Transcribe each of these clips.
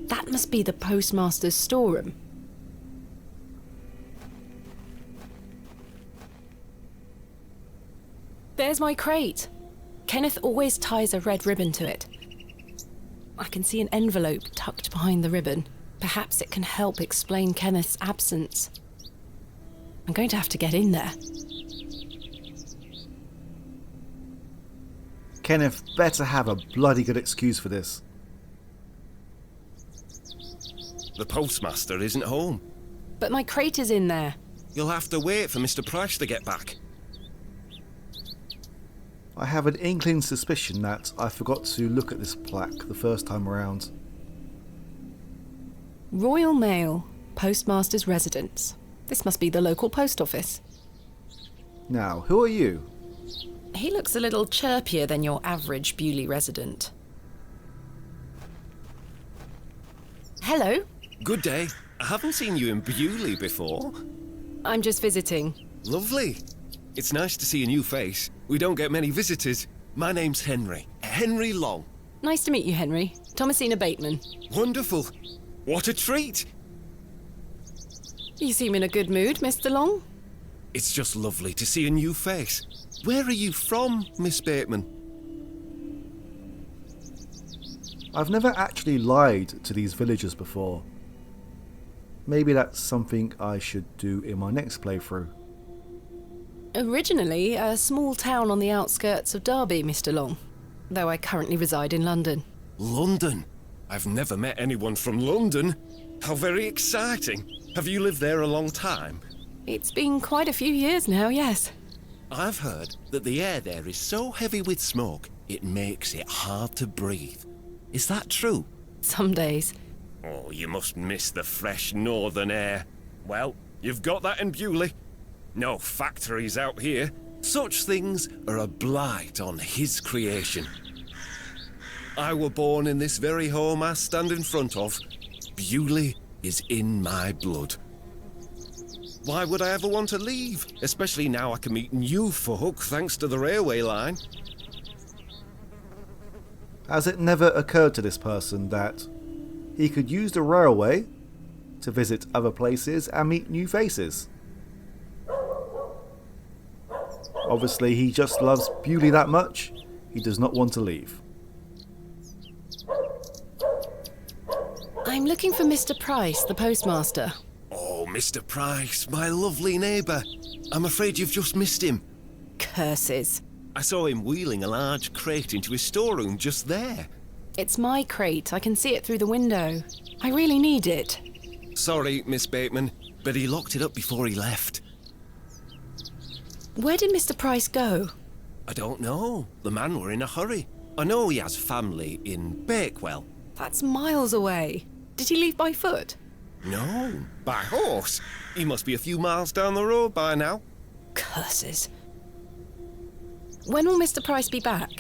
That must be the postmaster's storeroom. There's my crate. Kenneth always ties a red ribbon to it. I can see an envelope tucked behind the ribbon. Perhaps it can help explain Kenneth's absence. I'm going to have to get in there. Kenneth better have a bloody good excuse for this. The postmaster isn't home. But my crate is in there. You'll have to wait for Mr. Price to get back. I have an inkling suspicion that I forgot to look at this plaque the first time around. Royal Mail, Postmaster's Residence. This must be the local post office. Now, who are you? He looks a little chirpier than your average Bewley resident. Hello. Good day. I haven't seen you in Bewley before. I'm just visiting. Lovely. It's nice to see a new face. We don't get many visitors. My name's Henry. Henry Long. Nice to meet you, Henry. Thomasina Bateman. Wonderful. What a treat. You seem in a good mood, Mr. Long. It's just lovely to see a new face. Where are you from, Miss Bateman? I've never actually lied to these villagers before. Maybe that's something I should do in my next playthrough. Originally a small town on the outskirts of Derby, Mr. Long, though I currently reside in London. London? I've never met anyone from London. How very exciting. Have you lived there a long time? It's been quite a few years now, yes. I've heard that the air there is so heavy with smoke, it makes it hard to breathe. Is that true? Some days. Oh, you must miss the fresh northern air. Well, you've got that in Bewley. No factories out here. Such things are a blight on his creation. I were born in this very home I stand in front of. Bewley is in my blood. Why would I ever want to leave? Especially now I can meet new folk thanks to the railway line. Has it never occurred to this person that he could use the railway to visit other places and meet new faces? Obviously, he just loves Bewley that much, he does not want to leave. I'm looking for Mr. Price, the postmaster. Oh, Mr. Price, my lovely neighbour. I'm afraid you've just missed him. Curses. I saw him wheeling a large crate into his storeroom just there. It's my crate. I can see it through the window. I really need it. Sorry, Miss Bateman, but he locked it up before he left. Where did Mr. Price go? I don't know. The man were in a hurry. I know he has family in Bakewell. That's miles away. Did he leave by foot? No, by horse. He must be a few miles down the road by now. Curses. When will Mr. Price be back?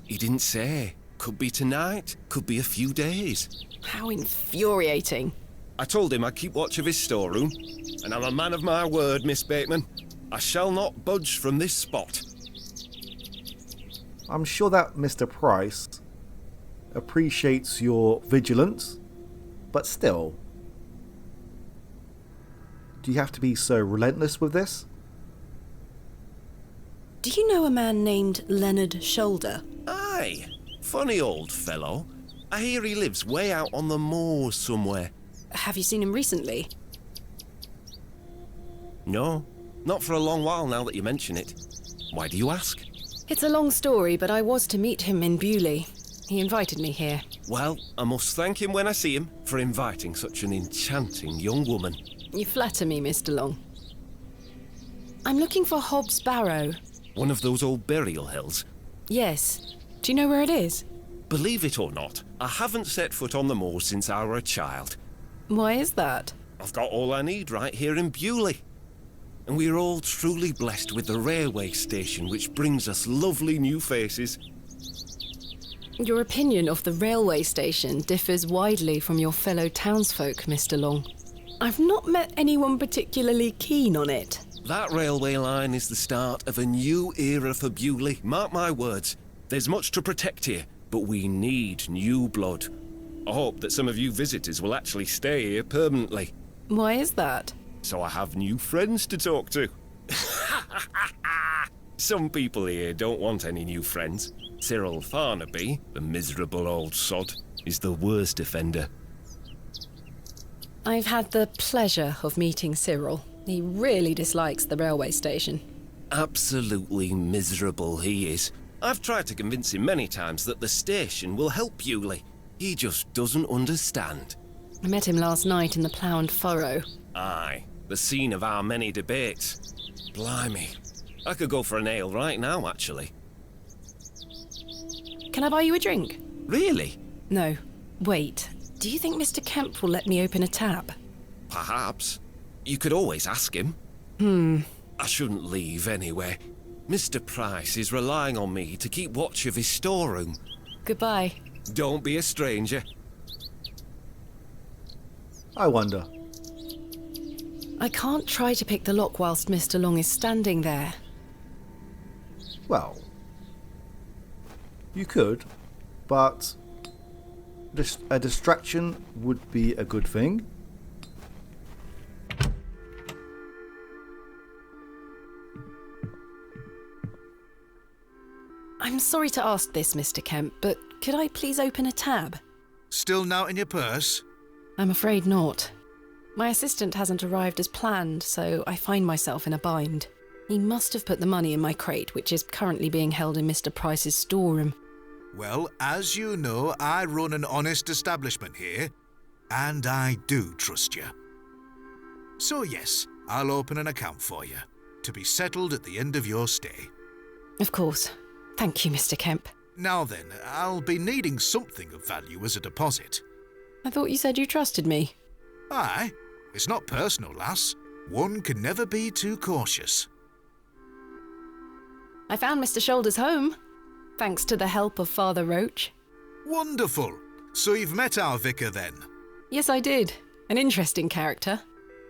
He didn't say. Could be tonight, could be a few days. How infuriating. I told him I'd keep watch of his storeroom, and I'm a man of my word, Miss Bateman. I shall not budge from this spot. I'm sure that Mr. Price appreciates your vigilance, but still, do you have to be so relentless with this? Do you know a man named Leonard Shoulder? Aye, funny old fellow. I hear he lives way out on the moors somewhere. Have you seen him recently? No, not for a long while now that you mention it. Why do you ask? It's a long story, but I was to meet him in Bewley. He invited me here. Well, I must thank him when I see him for inviting such an enchanting young woman. You flatter me, Mr. Long. I'm looking for Hob's Barrow. One of those old burial hills? Yes. Do you know where it is? Believe it or not, I haven't set foot on the moors since I were a child. Why is that? I've got all I need right here in Bewley. And we're all truly blessed with the railway station, which brings us lovely new faces. Your opinion of the railway station differs widely from your fellow townsfolk, Mr. Long. I've not met anyone particularly keen on it. That railway line is the start of a new era for Bewley. Mark my words. There's much to protect here, but we need new blood. I hope that some of you visitors will actually stay here permanently, Why is that? so I have new friends to talk to. Some people here don't want any new friends. Cyril Farnaby, the miserable old sod, is the worst offender. I've had the pleasure of meeting Cyril. He really dislikes the railway station. Absolutely miserable he is. I've tried to convince him many times that the station will help Bewley. He just doesn't understand. I met him last night in the Plough and Furrow. Aye, the scene of our many debates. Blimey. I could go for an ale right now, actually. Can I buy you a drink? Really? No. Wait. Do you think Mr. Kemp will let me open a tab? Perhaps. You could always ask him. I shouldn't leave anyway. Mr. Price is relying on me to keep watch of his storeroom. Goodbye. Don't be a stranger. I wonder. I can't try to pick the lock whilst Mr. Long is standing there. Well, you could, but a distraction would be a good thing. I'm sorry to ask this, Mr. Kemp, but could I please open a tab? Still not in your purse? I'm afraid not. My assistant hasn't arrived as planned, so I find myself in a bind. He must have put the money in my crate, which is currently being held in Mr. Price's storeroom. Well, as you know, I run an honest establishment here, and I do trust you. So yes, I'll open an account for you, to be settled at the end of your stay. Of course. Thank you, Mr. Kemp. Now then, I'll be needing something of value as a deposit. I thought you said you trusted me. Aye, it's not personal, lass. One can never be too cautious. I found Mr. Shoulder's home, thanks to the help of Father Roach. Wonderful! So you've met our vicar then? Yes, I did. An interesting character.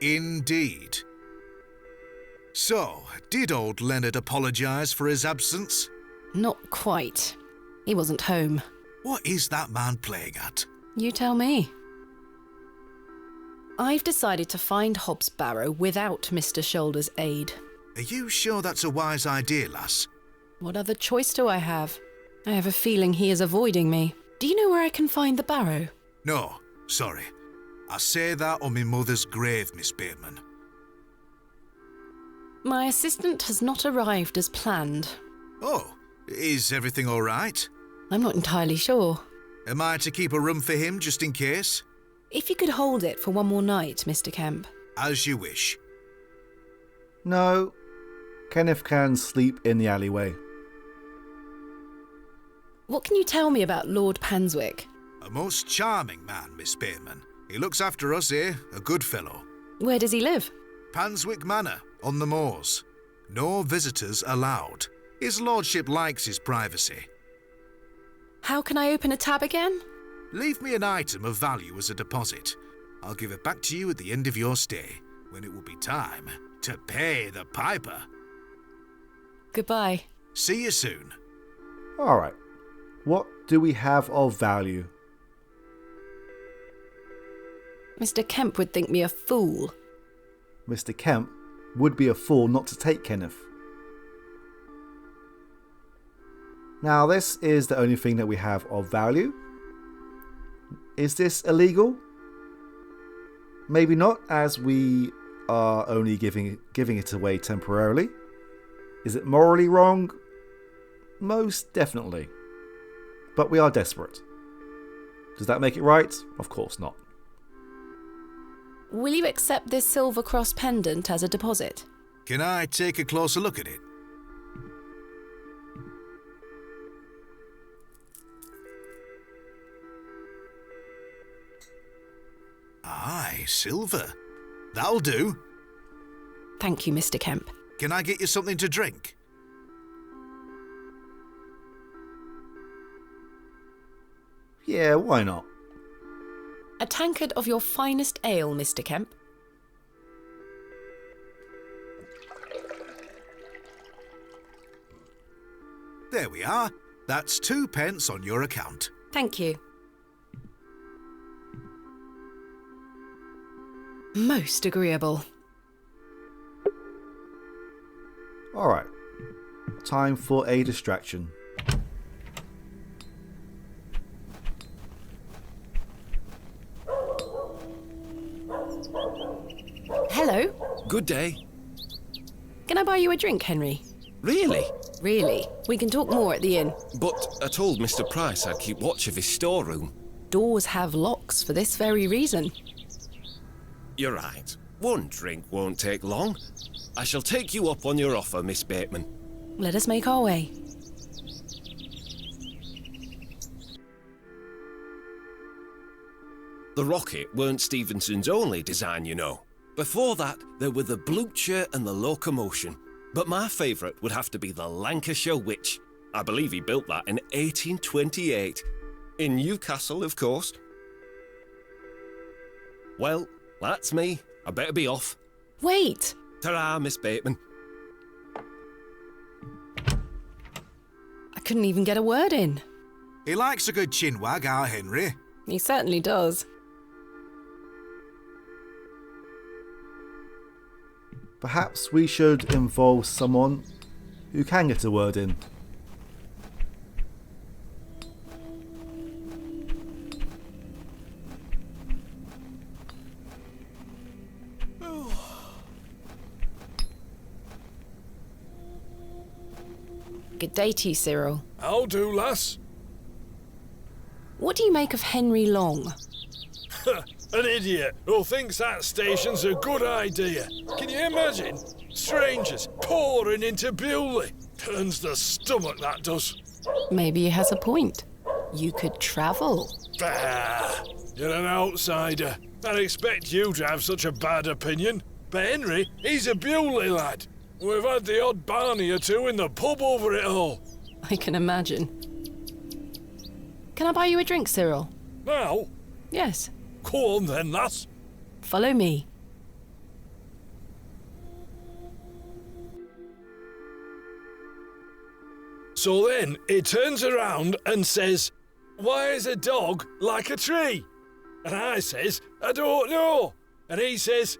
Indeed. So, did old Leonard apologise for his absence? Not quite. He wasn't home. What is that man playing at? You tell me. I've decided to find Hobbs Barrow without Mr. Shoulder's aid. Are you sure that's a wise idea, lass? What other choice do I have? I have a feeling he is avoiding me. Do you know where I can find the barrow? No, sorry. I say that on my mother's grave, Miss Bateman. My assistant has not arrived as planned. Oh, is everything all right? I'm not entirely sure. Am I to keep a room for him just in case? If you could hold it for one more night, Mr. Kemp. As you wish. No, Kenneth can sleep in the alleyway. What can you tell me about Lord Panswick? A most charming man, Miss Bateman. He looks after us here, a good fellow. Where does he live? Panswick Manor, on the moors. No visitors allowed. His lordship likes his privacy. How can I open a tab again? Leave me an item of value as a deposit. I'll give it back to you at the end of your stay, when it will be time to pay the piper. Goodbye. See you soon. Alright, what do we have of value? Mr. Kemp would think me a fool. Mr. Kemp would be a fool not to take Kenneth. Now, this is the only thing that we have of value. Is this illegal? Maybe not, as we are only giving it away temporarily. Is it morally wrong? Most definitely. But we are desperate. Does that make it right? Of course not. Will you accept this silver cross pendant as a deposit? Can I take a closer look at it? Aye, silver. That'll do. Thank you, Mr. Kemp. Can I get you something to drink? Yeah, why not? A tankard of your finest ale, Mr. Kemp. There we are. That's 2 pence on your account. Thank you. Most agreeable. Alright. Time for a distraction. Hello. Good day. Can I buy you a drink, Henry? Really? Really? We can talk more at the inn. But I told Mr. Price I'd keep watch of his storeroom. Doors have locks for this very reason. You're right. One drink won't take long. I shall take you up on your offer, Miss Bateman. Let us make our way. The rocket weren't Stevenson's only design, you know. Before that, there were the Blucher and the Locomotion. But my favourite would have to be the Lancashire Witch. I believe he built that in 1828. In Newcastle, of course. Well, that's me. I better be off. Wait! Ta-ra, Miss Bateman. I couldn't even get a word in. He likes a good chinwag, our Henry. He certainly does. Perhaps we should involve someone who can get a word in. Good day to you, Cyril. How do, lass? What do you make of Henry Long? An idiot who thinks that station's a good idea. Can you imagine? Strangers pouring into Bewley. Turns the stomach, that does. Maybe he has a point. You could travel. Bah! You're an outsider. I'd expect you to have such a bad opinion. But Henry, he's a Bewley lad. We've had the odd Barney or two in the pub over it all. I can imagine. Can I buy you a drink, Cyril? Now, Yes. go on then, lass. Follow me. So then he turns around and says, "Why is a dog like a tree?" And I says, "I don't know." And he says,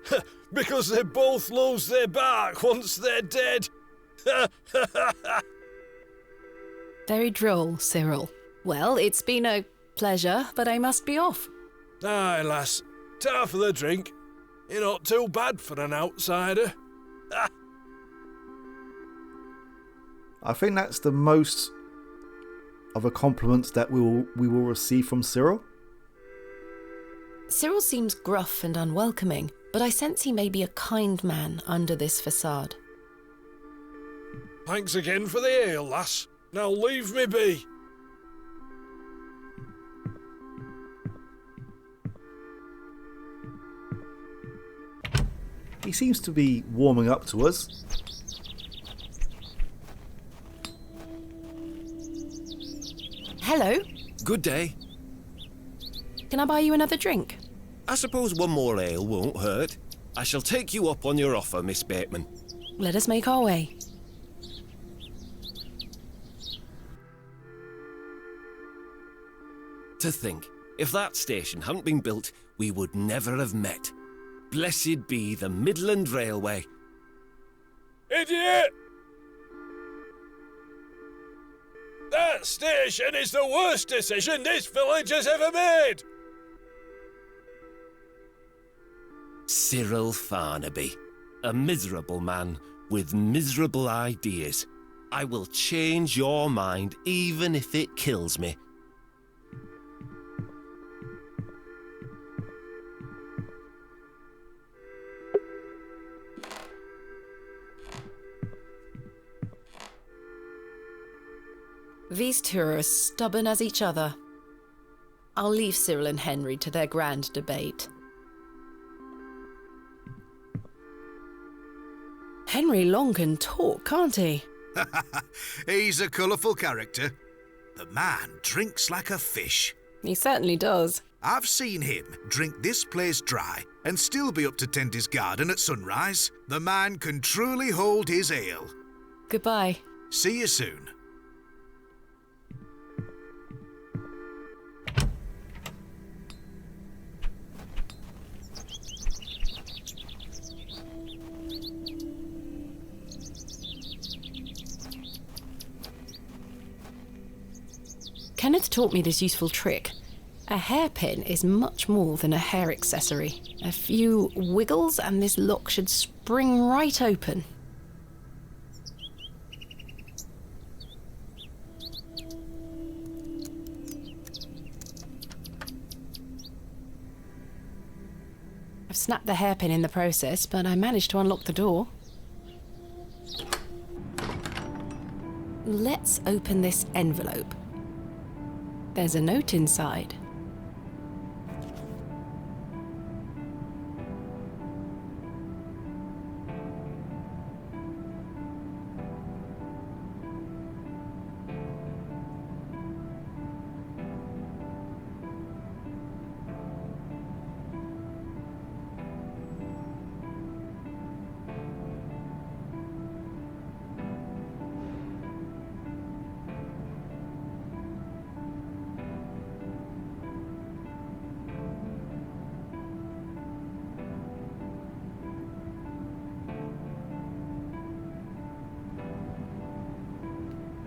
"Because they both lose their bark once they're dead." Very droll, Cyril. Well, it's been a pleasure, but I must be off. Aye, lass, ta for the drink. You're not too bad for an outsider. I think that's the most of a compliment that we will receive from Cyril. Cyril seems gruff and unwelcoming, but I sense he may be a kind man under this facade. Thanks again for the ale, lass. Now leave me be. He seems to be warming up to us. Hello. Good day. Can I buy you another drink? I suppose one more ale won't hurt. I shall take you up on your offer, Miss Bateman. Let us make our way. To think, if that station hadn't been built, we would never have met. Blessed be the Midland Railway. Idiot! That station is the worst decision this village has ever made! Cyril Farnaby, a miserable man with miserable ideas. I will change your mind even if it kills me. These two are as stubborn as each other. I'll leave Cyril and Henry to their grand debate. Henry Long can talk, can't he? He's a colourful character. The man drinks like a fish. He certainly does. I've seen him drink this place dry and still be up to tend his garden at sunrise. The man can truly hold his ale. Goodbye. See you soon. Kenneth taught me this useful trick. A hairpin is much more than a hair accessory. A few wiggles and this lock should spring right open. I've snapped the hairpin in the process, but I managed to unlock the door. Let's open this envelope. There's a note inside.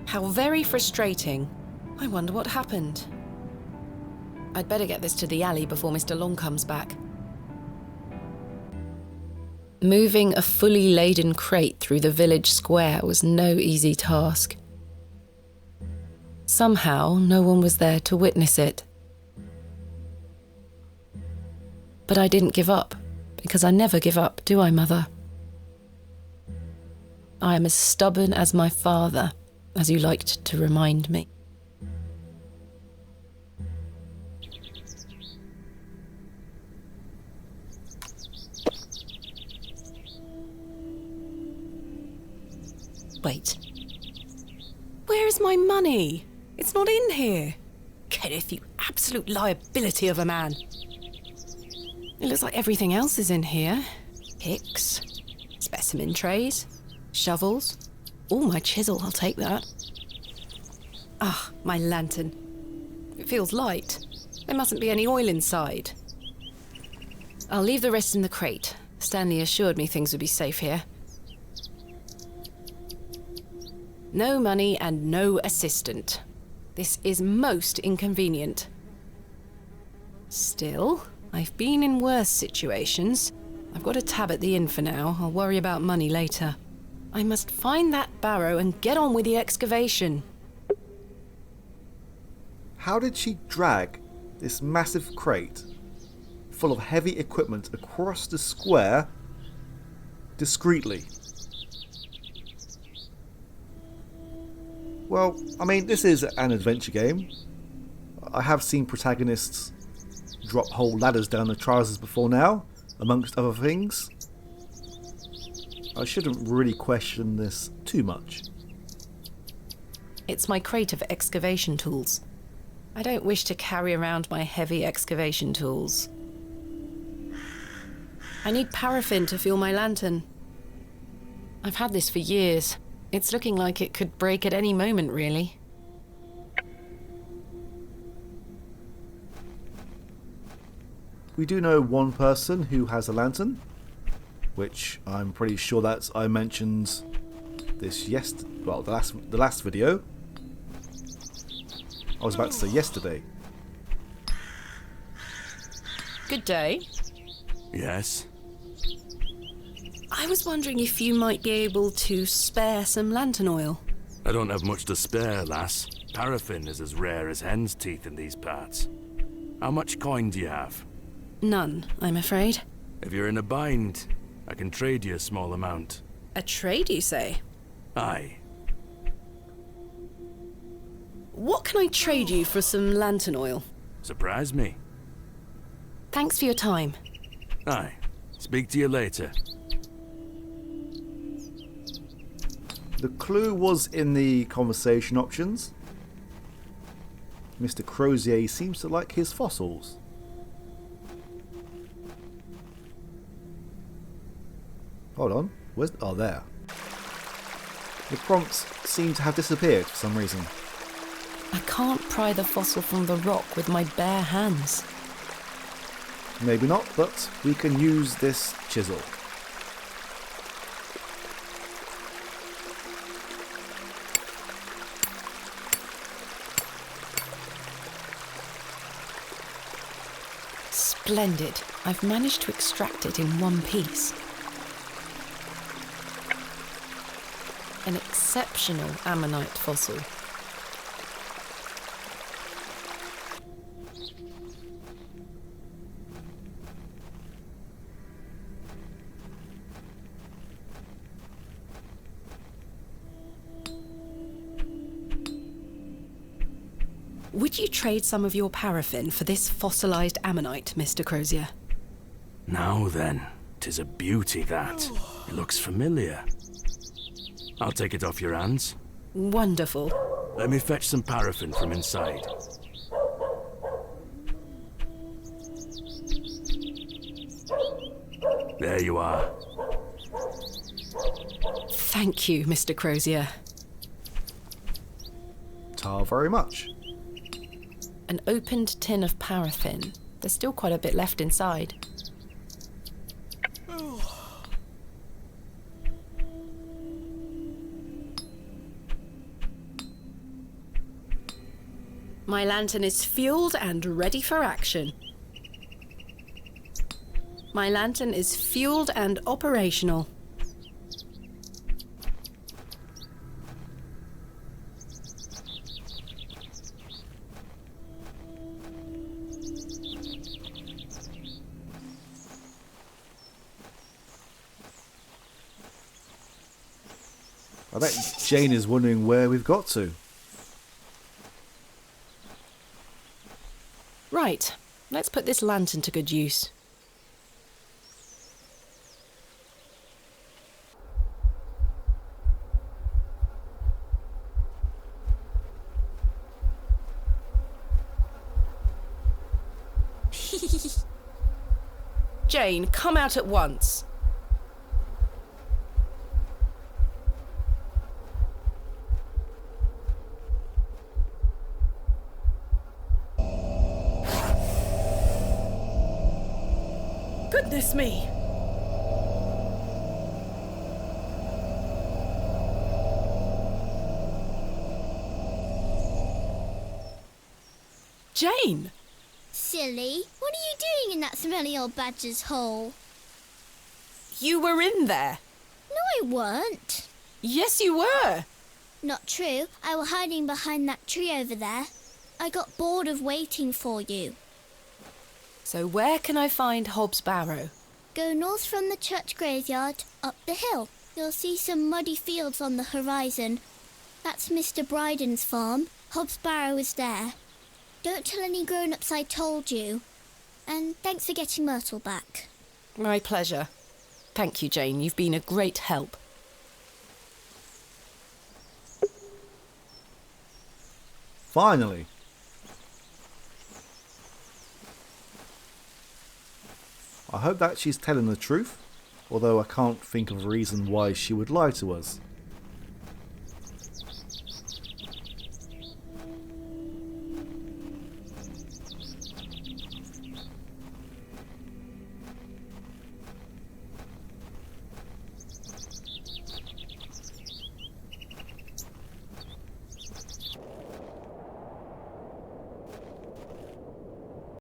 How very frustrating. I wonder what happened. I'd better get this to the alley before Mr. Long comes back. Moving a fully laden crate through the village square was no easy task. Somehow, no one was there to witness it. But I didn't give up, because I never give up, do I, Mother? I am as stubborn as my father, as you liked to remind me. Wait. Where is my money? It's not in here. Kenneth, you absolute liability of a man. It looks like everything else is in here. Picks, specimen trays, shovels. Oh, my chisel, I'll take that. Ah, my lantern. It feels light. There mustn't be any oil inside. I'll leave the rest in the crate. Stanley assured me things would be safe here. No money and no assistant. This is most inconvenient. Still, I've been in worse situations. I've got a tab at the inn for now. I'll worry about money later. I must find that Barrow and get on with the excavation. How did she drag this massive crate full of heavy equipment across the square discreetly? Well, I mean, this is an adventure game. I have seen protagonists drop whole ladders down their trousers before now, amongst other things. I shouldn't really question this too much. It's my crate of excavation tools. I don't wish to carry around my heavy excavation tools. I need paraffin to fuel my lantern. I've had this for years. It's looking like it could break at any moment, really. We do know one person who has a lantern, which I'm pretty sure that I mentioned this the last video. I was about to say yesterday. Good day. Yes? I was wondering if you might be able to spare some lantern oil. I don't have much to spare, lass. Paraffin is as rare as hen's teeth in these parts. How much coin do you have? None, I'm afraid. If you're in a bind, I can trade you a small amount. A trade, you say? Aye. What can I trade you for some lantern oil? Surprise me. Thanks for your time. Aye. Speak to you later. The clue was in the conversation options. Mr. Crozier seems to like his fossils. Hold on. Where's... Oh, there. The prompts seem to have disappeared for some reason. I can't pry the fossil from the rock with my bare hands. Maybe not, but we can use this chisel. Splendid. I've managed to extract it in one piece. An exceptional ammonite fossil. Would you trade some of your paraffin for this fossilized ammonite, Mr. Crozier? Now then, 'tis a beauty that. It looks familiar. I'll take it off your hands. Wonderful. Let me fetch some paraffin from inside. There you are. Thank you, Mr. Crozier. Tar very much. An opened tin of paraffin. There's still quite a bit left inside. My lantern is fueled and ready for action. My lantern is fueled and operational. I bet Jane is wondering where we've got to. Right, let's put this lantern to good use. Jane, come out at once. Goodness me! Jane! Silly, what are you doing in that smelly old badger's hole? You were in there. No, I weren't. Yes, you were. Not true. I was hiding behind that tree over there. I got bored of waiting for you. So where can I find Hobbs Barrow? Go north from the church graveyard, up the hill. You'll see some muddy fields on the horizon. That's Mr. Bryden's farm. Hobbs Barrow is there. Don't tell any grown-ups I told you. And thanks for getting Myrtle back. My pleasure. Thank you, Jane. You've been a great help. Finally. I hope that she's telling the truth, although I can't think of a reason why she would lie to us.